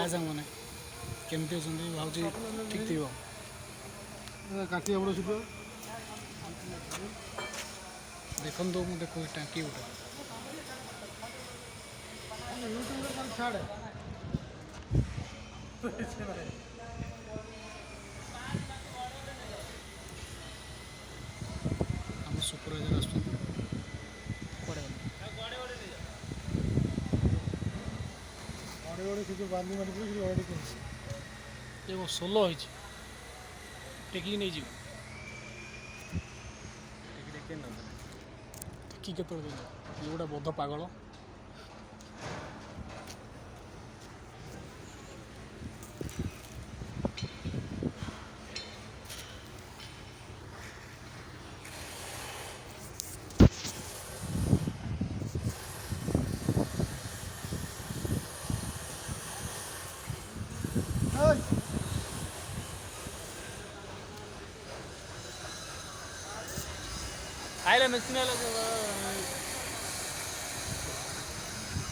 हाय सामने केमती अछंती भाउजी ठीक थिबो काठी हमरो छितो देखन दो मु देखो टांकी उठा यूट्यूब पर छाड़ हम सुपरवाइजर आसुन कोड़े ओडे छितो बांधी मारी पुरी ओडे के ये वो सोलो होई छी टेकी नहीं जीव टेकी के तोड़ दे ये गोटा बोध पागल आइले मशीन